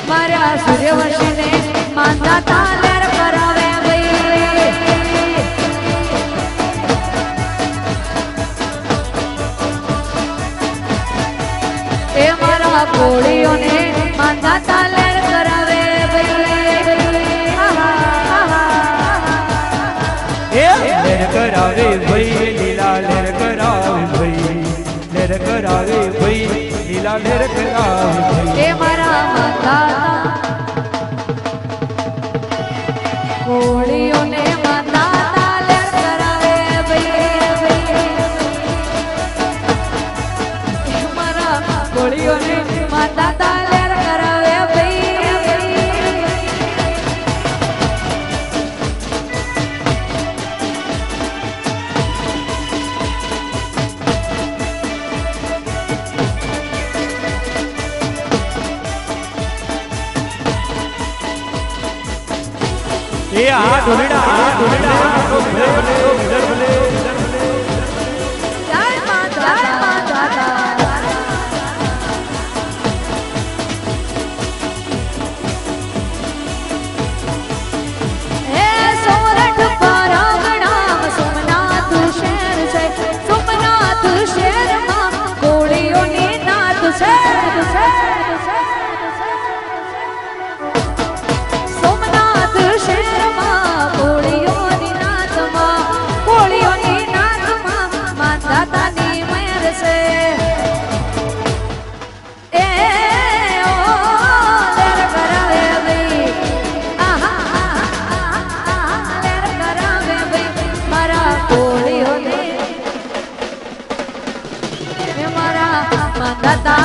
મારા સૂર્યવંશીને માંદા તાલેર કરાવે ભાઈ એ મારા કોળીઓને માંદા તાલેર કરાવે લેર કરાવે ભાઈ લીલા લેર કરાવે ભાઈ લેર કરાવે ભાઈ લીલા લેર કરાવે ભાઈ એ મારા માંદા કોળીઓને માંદા તાલેર કરાવે ભાઈ મારા કોળીઓને માંદા તાલેર કરાવે ભાઈ એ આ ઢોલીડા ભલે ભલે જય માતા હે સોરઠ પરાગણામ સોમનાથ શહેર છે સોમનાથ શહેરમાં કોળીઓની નાત છે સોમનાથ શહેરમાં કોળીઓની નાતમાં માંદાતાની મેર છે એ ઓ લેર કરાવે ભાઈ લેર કરાવે ભાઈ મારા કોળીઓને મારા માંદાતા